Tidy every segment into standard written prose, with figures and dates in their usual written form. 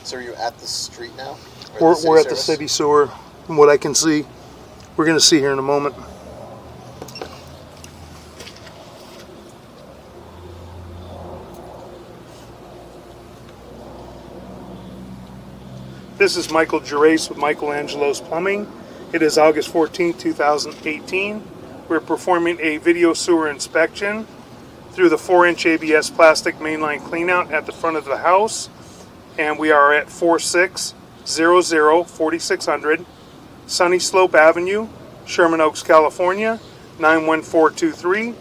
So are you at the street now? We're at the city sewer, from what I can see. We're going to see here in a moment. This is Michael Gerace with Michelangelo's Plumbing. It is August 14, 2018. We're performing a video sewer inspection through the 4-inch ABS plastic mainline cleanout at the front of the house. And we are at 4600 Sunnyslope Avenue, Sherman Oaks, California, 91423.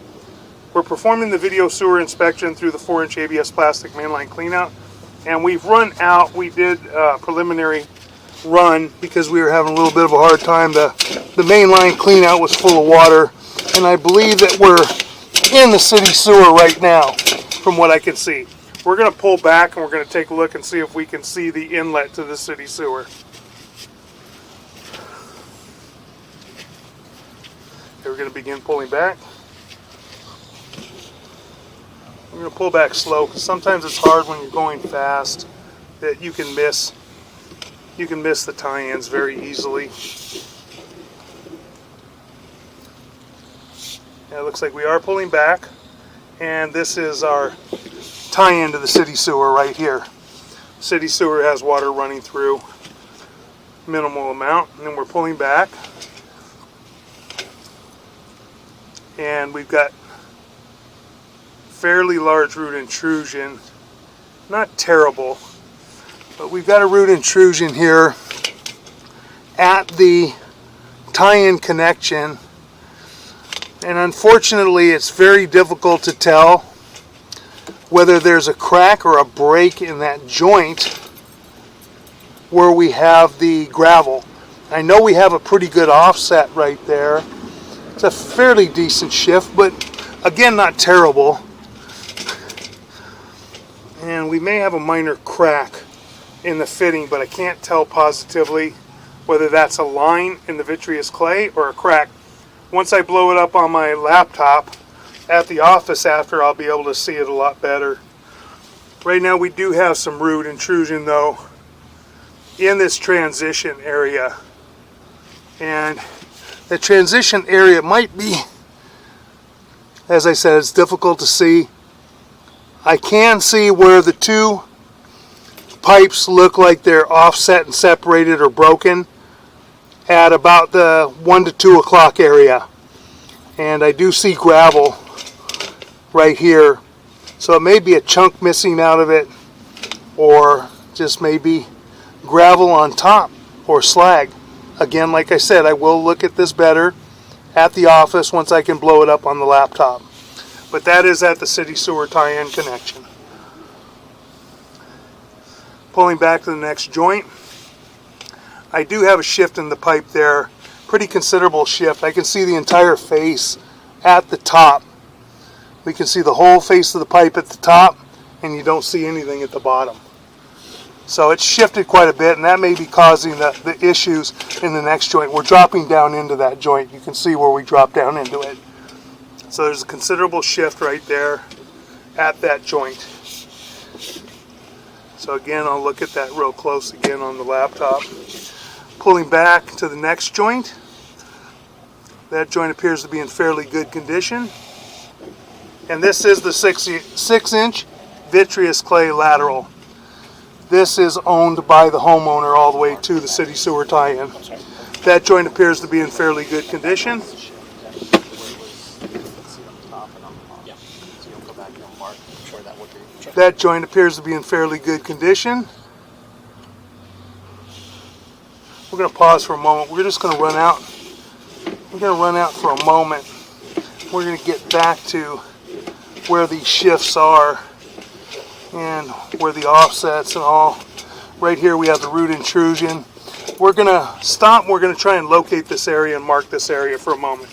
We're performing the video sewer inspection through the 4-inch ABS plastic mainline cleanout. And we've run out. We did a preliminary run because we were having a little bit of a hard time. The mainline cleanout was full of water. And I believe that we're in the city sewer right now, from what I can see. We're going to pull back and we're going to take a look and see if we can see the inlet to the city sewer. Okay, we're going to begin pulling back. We're going to pull back slow because sometimes it's hard when you're going fast that you can miss the tie-ins very easily. Yeah, it looks like we are pulling back, and this is our tie-in to the city sewer right here. City sewer has water running through, minimal amount, and then we're pulling back, and we've got fairly large root intrusion. Not terrible, but we've got a root intrusion here at the tie-in connection, and unfortunately it's very difficult to tell whether there's a crack or a break in that joint where we have the gravel. I know we have a pretty good offset right there. It's a fairly decent shift, but again, not terrible. And we may have a minor crack in the fitting, but I can't tell positively whether that's a line in the vitreous clay or a crack. Once I blow it up on my laptop at the office after, I'll be able to see it a lot better. Right now we do have some root intrusion though in this transition area. And the transition area might be, as I said, it's difficult to see. I can see where the two pipes look like they're offset and separated or broken at about the 1 to 2 o'clock area. And I do see gravel right here. So it may be a chunk missing out of it, or just maybe gravel on top or slag. Again, like I said, I will look at this better at the office once I can blow it up on the laptop. But that is at the city sewer tie-in connection. Pulling back to the next joint. I do have a shift in the pipe there. Pretty considerable shift. I can see the entire face at the top. We can see the whole face of the pipe at the top, and you don't see anything at the bottom. So it's shifted quite a bit, and that may be causing the issues in the next joint. We're dropping down into that joint. You can see where we drop down into it. So there's a considerable shift right there at that joint. So again, I'll look at that real close again on the laptop. Pulling back to the next joint. That joint appears to be in fairly good condition. And this is the 6-inch vitreous clay lateral. This is owned by the homeowner all the way to the city sewer tie-in. That joint appears to be in fairly good condition. That joint appears to be in fairly good condition. We're going to pause for a moment. We're just going to run out. We're going to run out for a moment. We're going to get back to where these shifts are and where the offsets and all. Right here we have the root intrusion. We're going to stop. We're going to try and locate this area and mark this area for a moment.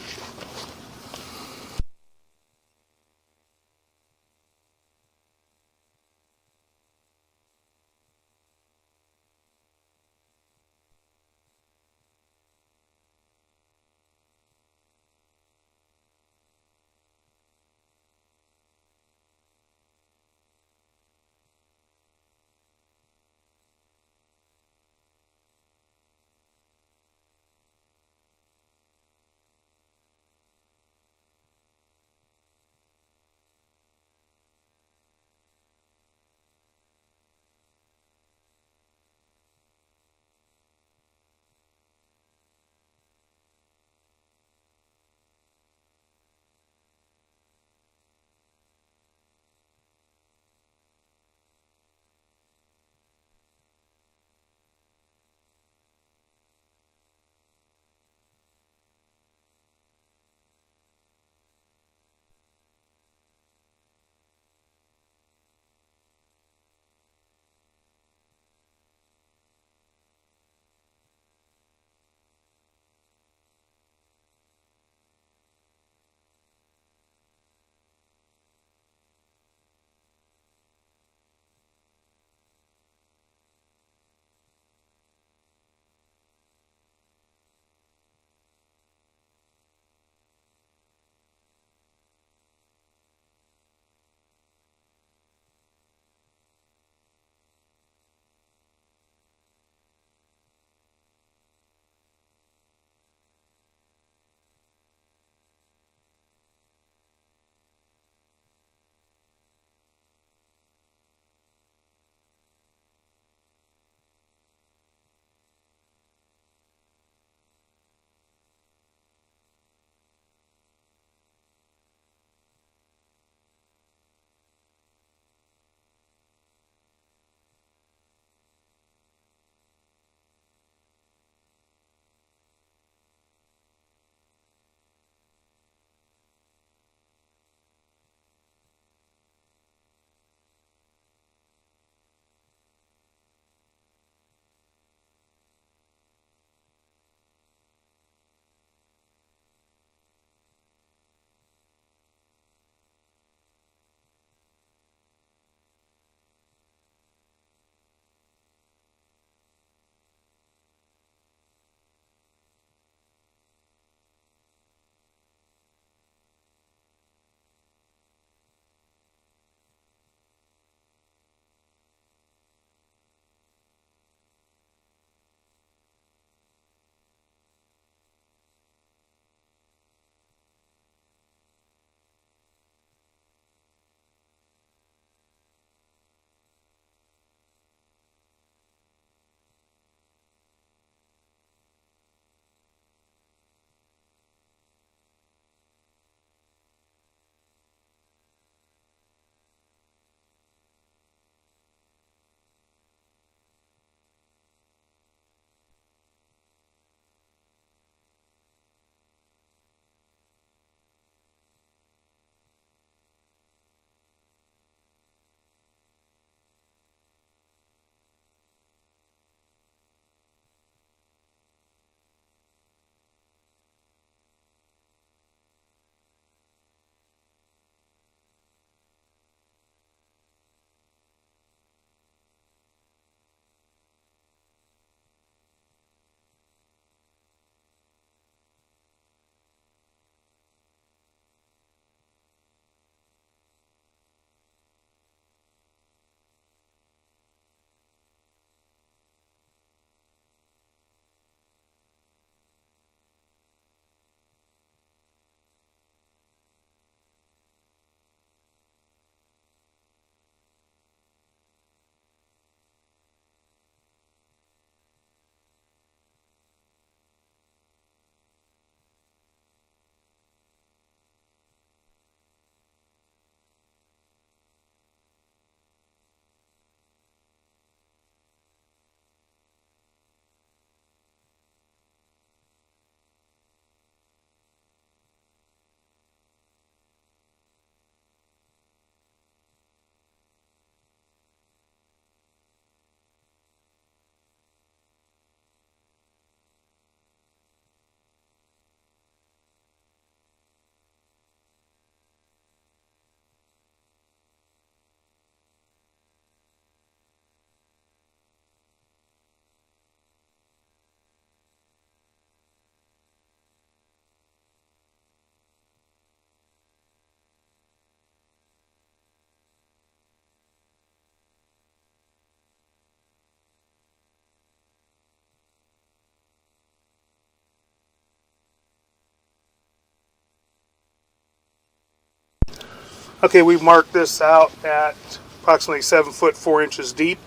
Okay, we've marked this out at approximately 7 foot 4 inches deep,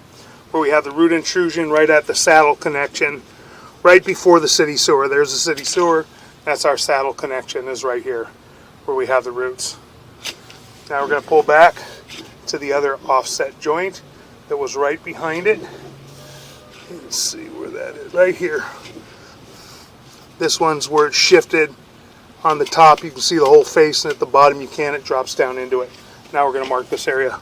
where we have the root intrusion right at the saddle connection, right before the city sewer. There's the city sewer. That's our saddle connection, is right here, where we have the roots. Now we're going to pull back to the other offset joint that was right behind it. Let's see where that is. Right here. This one's where it shifted on the top. You can see the whole face, and at the bottom you can't. It drops down into it. Now we're going to mark this area.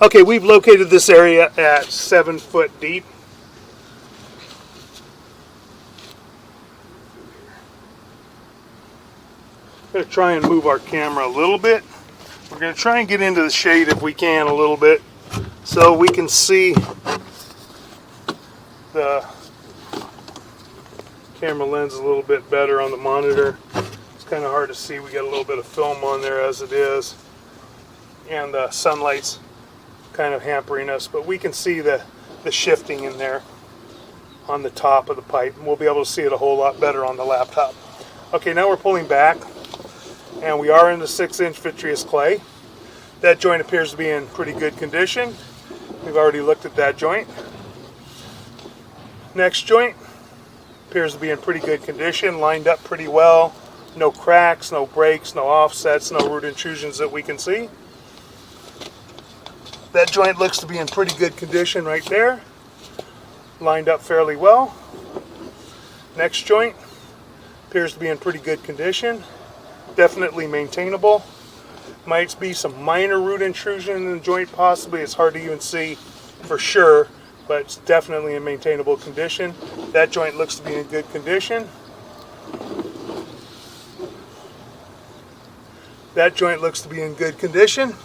Okay, we've located this area at 7 foot deep. I'm going to try and move our camera a little bit. We're going to try and get into the shade if we can a little bit, so we can see the camera lens a little bit better on the monitor. It's kind of hard to see. We got a little bit of film on there as it is, and the sunlight's kind of hampering us, but we can see the shifting in there on the top of the pipe, and we'll be able to see it a whole lot better on the laptop. Okay, now we're pulling back, and we are in the 6-inch vitreous clay. That joint appears to be in pretty good condition. We've already looked at that joint. Next joint appears to be in pretty good condition, lined up pretty well. No cracks, no breaks, no offsets, no root intrusions that we can see. That joint looks to be in pretty good condition right there. Lined up fairly well. Next joint appears to be in pretty good condition. Definitely maintainable. Might be some minor root intrusion in the joint possibly. It's hard to even see for sure, but it's definitely in maintainable condition. That joint looks to be in good condition. That joint looks to be in good condition.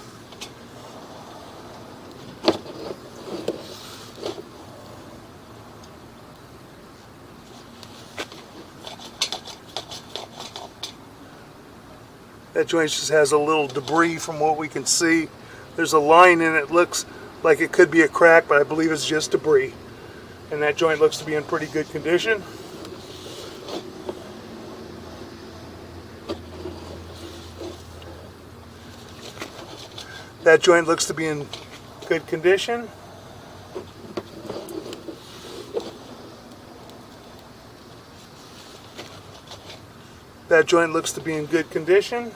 That joint just has a little debris from what we can see. There's a line in it. Looks like it could be a crack, but I believe it's just debris. And that joint looks to be in pretty good condition. That joint looks to be in good condition. That joint looks to be in good condition.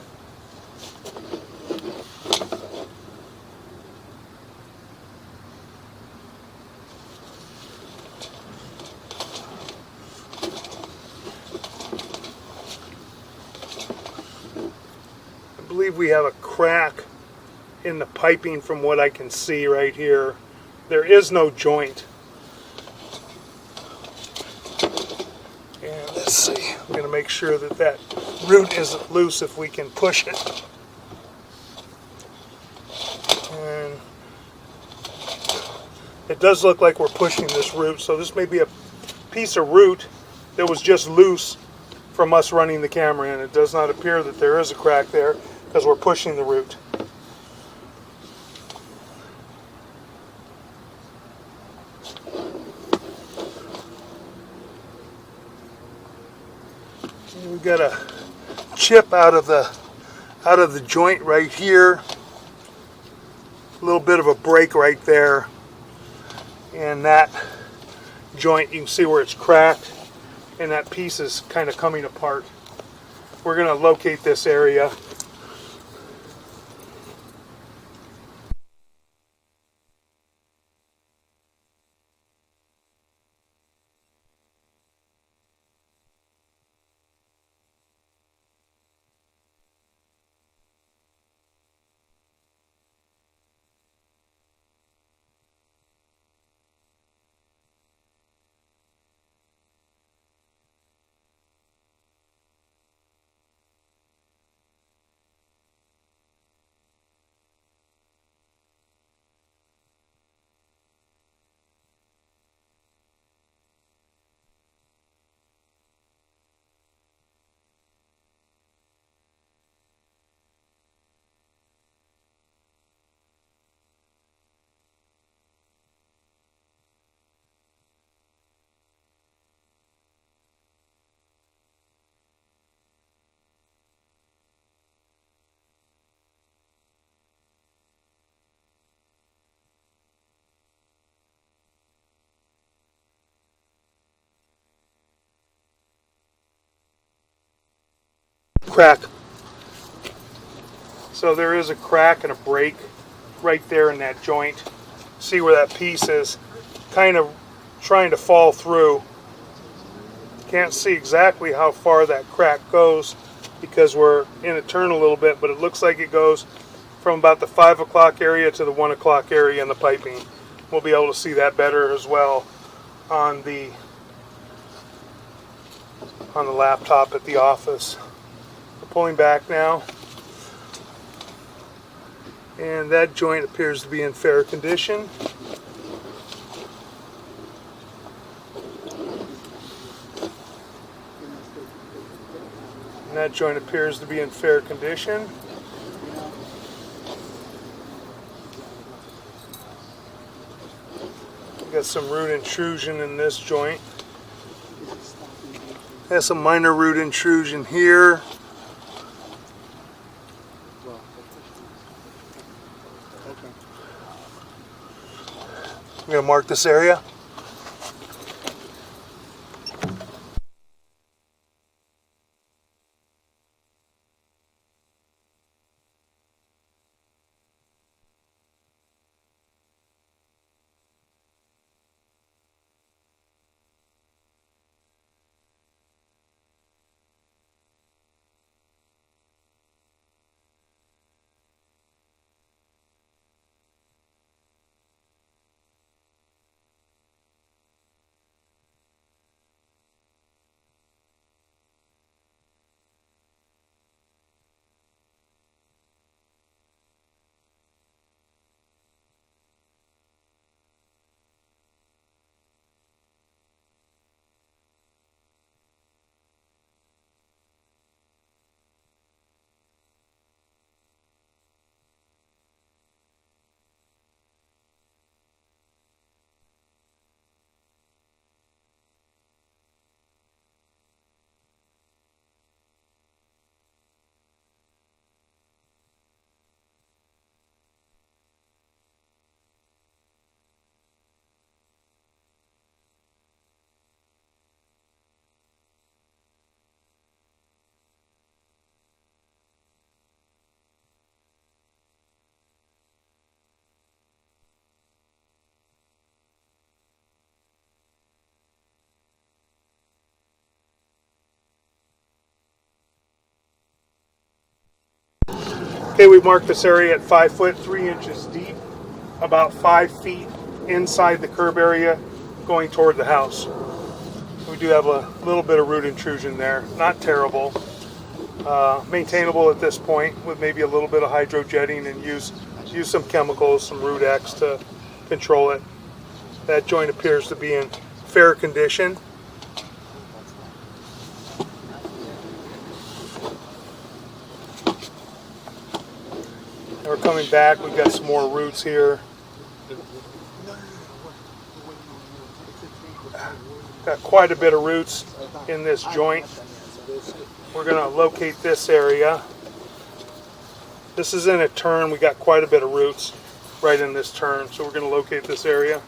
I believe we have a crack in the piping from what I can see right here. There is no joint. And let's see, I'm going to make sure that that root isn't loose if we can push it. And it does look like we're pushing this root, so this may be a piece of root that was just loose from us running the camera in. It does not appear that there is a crack there because we're pushing the root. We've got a chip out of the joint right here. A little bit of a break right there. And that joint, you can see where it's cracked and that piece is kind of coming apart. We're going to locate this area. Crack. So there is a crack and a break right there in that joint. See where that piece is kind of trying to fall through. Can't see exactly how far that crack goes because we're in a turn a little bit, but it looks like it goes from about the 5 o'clock area to the 1 o'clock area in the piping. We'll be able to see that better as well on the laptop at the office. We're pulling back now. And that joint appears to be in fair condition. And that joint appears to be in fair condition. We've got some root intrusion in this joint. Has some minor root intrusion here. I'm going to mark this area. Okay, we marked this area at 5 foot 3 inches deep, about 5 feet inside the curb area going toward the house. We do have a little bit of root intrusion there, not terrible. Maintainable at this point with maybe a little bit of hydrojetting and use some chemicals, some Root X to control it. That joint appears to be in fair condition. And we're coming back, we've got some more roots here. Got quite a bit of roots in this joint. We're going to locate this area. This is in a turn. We got quite a bit of roots right in this turn, so we're going to locate this area.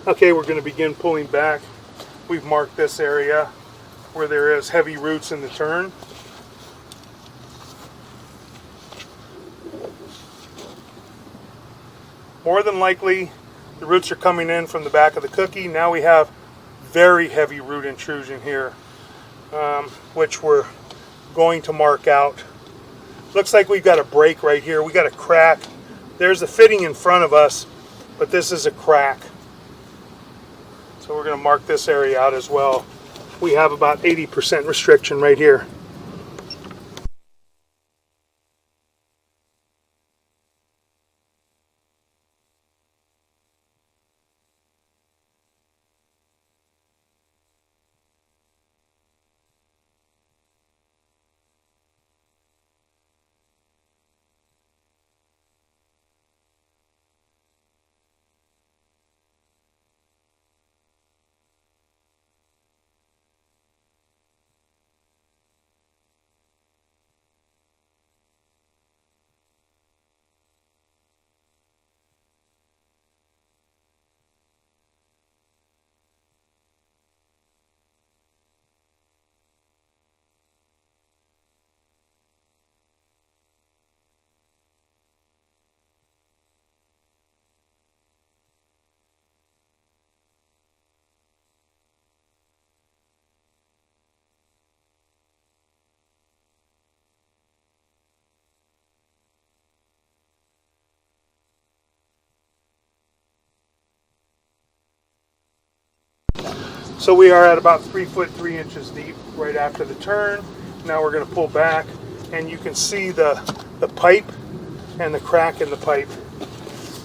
Okay, we're going to begin pulling back. We've marked this area where there is heavy roots in the turn. More than likely, the roots are coming in from the back of the cookie. Now we have very heavy root intrusion here, which we're going to mark out. Looks like we've got a break right here. We got a crack. There's a fitting in front of us, but this is a crack. So we're going to mark this area out as well. We have about 80% restriction right here. So we are at about 3 foot 3 inches deep right after the turn. Now we're going to pull back, and you can see the pipe and the crack in the pipe.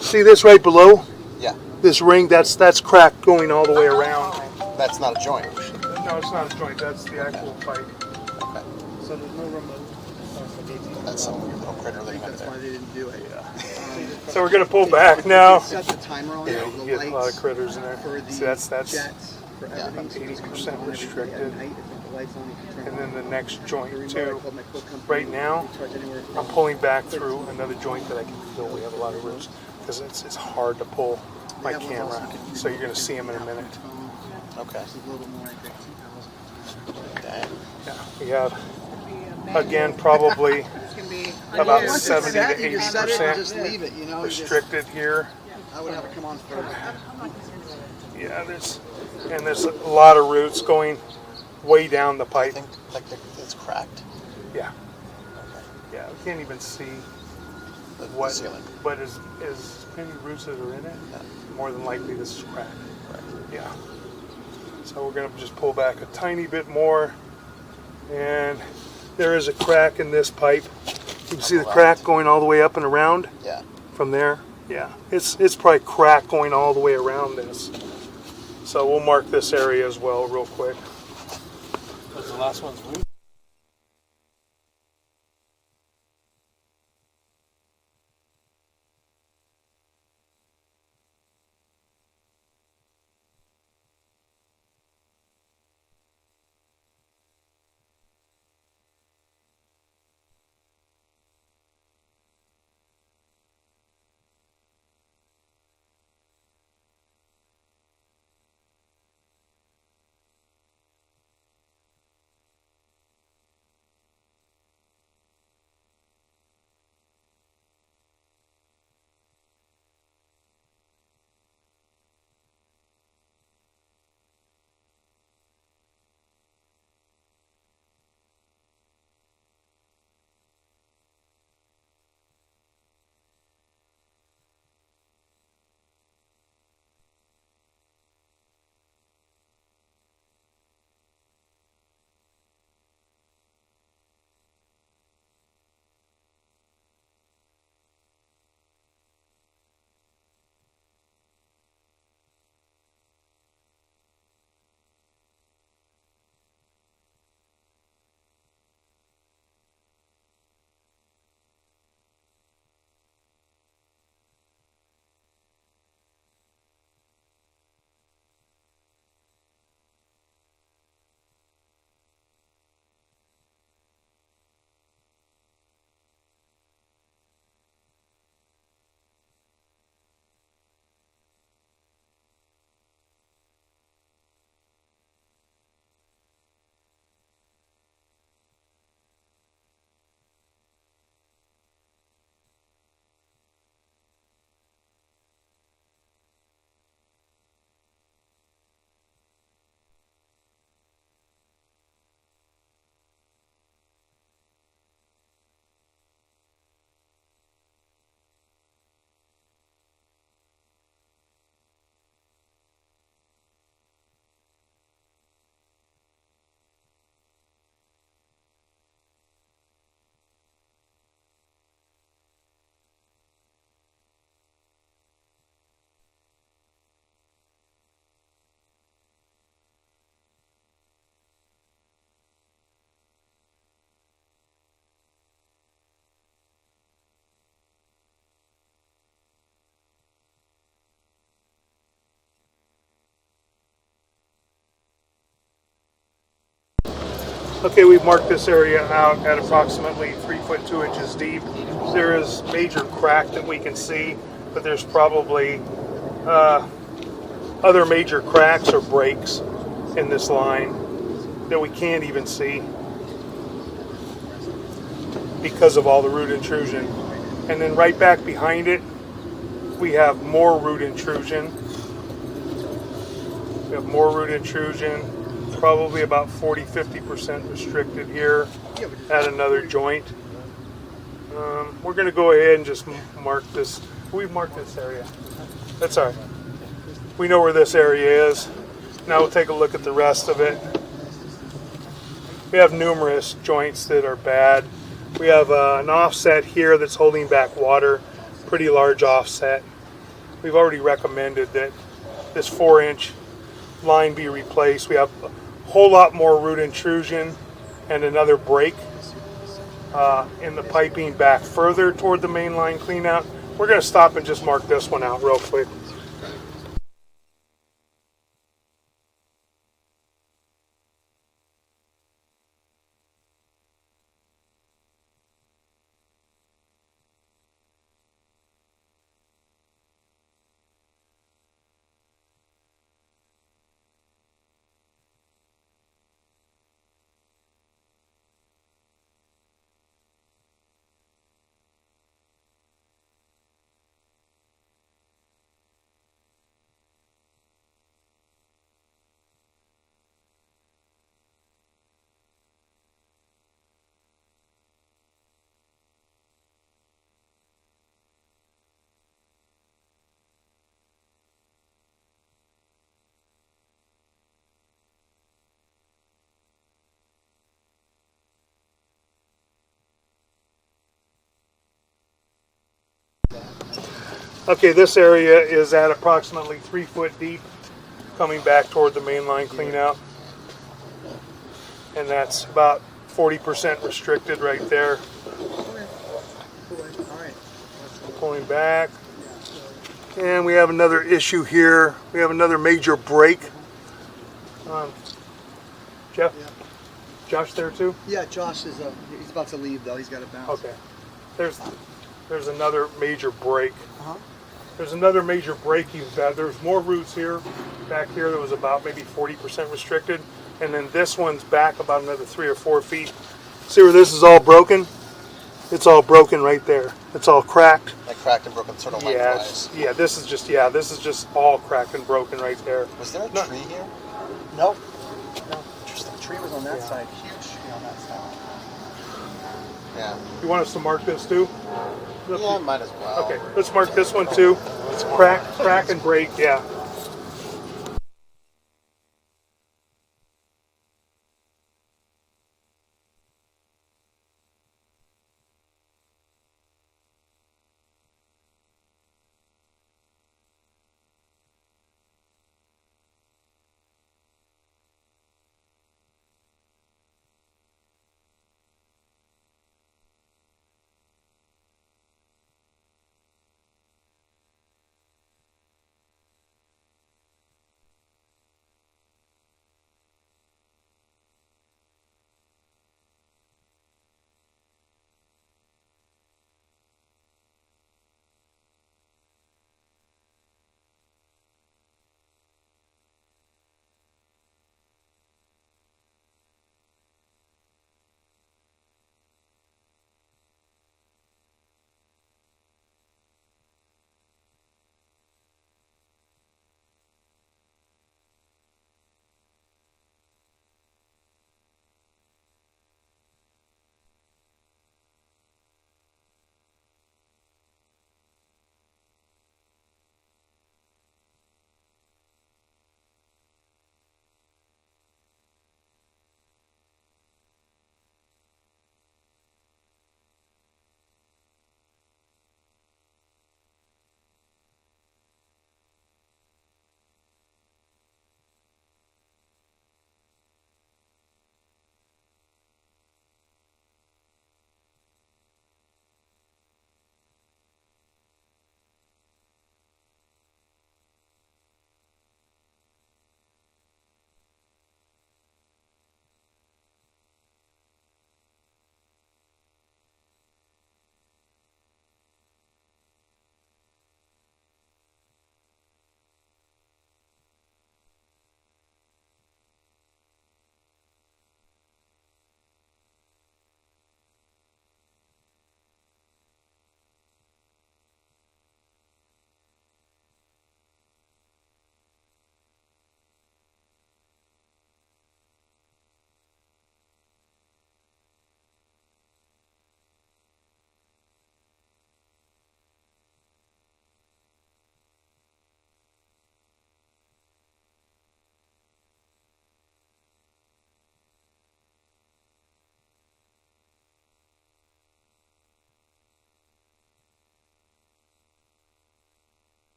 See this right below? Yeah. This ring, that's cracked going all the way around. That's not a joint. No, it's not a joint. That's the actual pipe. Okay. So there's no remote. That's some weird little critter living under That's why there. they didn't do it. So we're going to pull back now. Set the timer on Yeah, it, you the get a lot of lights critters in there. for the See, that's jets, for everything. So it just comes 80% on every day restricted. at night, if the lights on, you can turn And it then on. the next joint Remember I too. called my cook company, Right now, they charge anywhere from I'm pulling back through another joint that I can feel we have a lot of roots because it's hard to pull my camera. So you're going to see them in a minute. Okay. Just a little bit more like 2,000. Dang. Yeah, we have, again, probably about 70 to 80% Just leave it, you know. restricted here. I would have it come on further. Yeah, there's a lot of roots going way down the I pipe. think it's cracked. Yeah. Yeah, we can't even see The what, ceiling. but as many roots as are in it, more than likely this is cracked. Right. Yeah. So we're going to just pull back a tiny bit more, and there is a crack in this pipe. You can see the crack going all the way up and around Yeah. from there. Yeah, it's probably crack going all the way around this. So we'll mark this area as well real quick. Because the last one's root. Okay, we've marked this area out at approximately 3 foot 2 inches deep. There is major crack that we can see, but there's probably other major cracks or breaks in this line that we can't even see because of all the root intrusion. And then right back behind it, we have more root intrusion. We have more root intrusion, probably about 40-50% restricted here at another joint. We're going to go ahead and just mark this. We've marked this area. That's all right. We know where this area is. Now we'll take a look at the rest of it. We have numerous joints that are bad. We have an offset here that's holding back water, pretty large offset. We've already recommended that this 4-inch line be replaced. We have a whole lot more root intrusion and another break in the piping back further toward the main line cleanout. We're going to stop and just mark this one out real quick. Okay, this area is at approximately 3 foot deep, coming back toward the main line cleanout. And that's about 40% restricted right there. Alright. Pulling back. And we have another issue here. We have another major break. Jeff? Yeah. Josh there too? Yeah, Josh is he's about to leave though. He's got to bounce. Okay. There's another major break. Uh-huh. There's another major break you've got. There's more roots here. Back here that was about maybe 40% restricted. And then this one's back about another 3 or 4 feet. See where this is all broken? It's all broken right there. It's all cracked. Like cracked and broken, sort of lengthwise. Yeah, this is just all cracked and broken right there. Was there a No. tree here? Nope. No. Interesting. The tree was on that Yeah. side. Huge tree on that side. Yeah. You want us to mark this too? Yeah, might as well. Okay, let's mark this one too. Crack and break, yeah.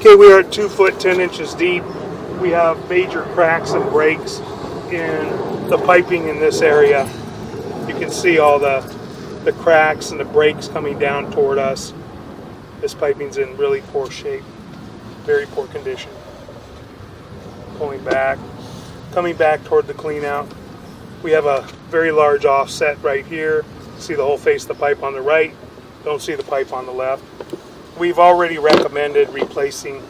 Okay, we are at 2 foot 10 inches deep. We have major cracks and breaks in the piping in this area. You can see all the cracks and the breaks coming down toward us. This piping's in really poor shape, very poor condition. Pulling back, coming back toward the clean out. We have a very large offset right here. See the whole face of the pipe on the right, don't see the pipe on the left. We've already recommended replacing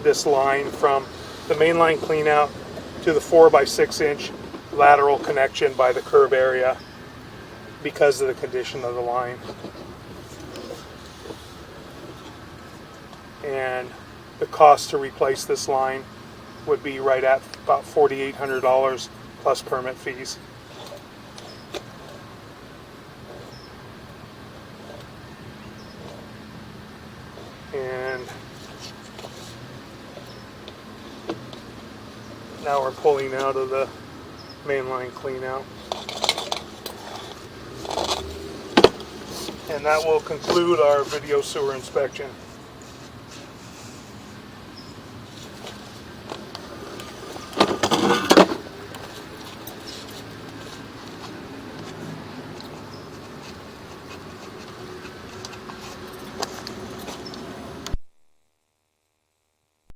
this line from the mainline clean out to the 4 by 6 inch lateral connection by the curb area because of the condition of the line. And the cost to replace this line would be right at about $4,800 plus permit fees. And now we're pulling out of the mainline clean out. And that will conclude our video sewer inspection.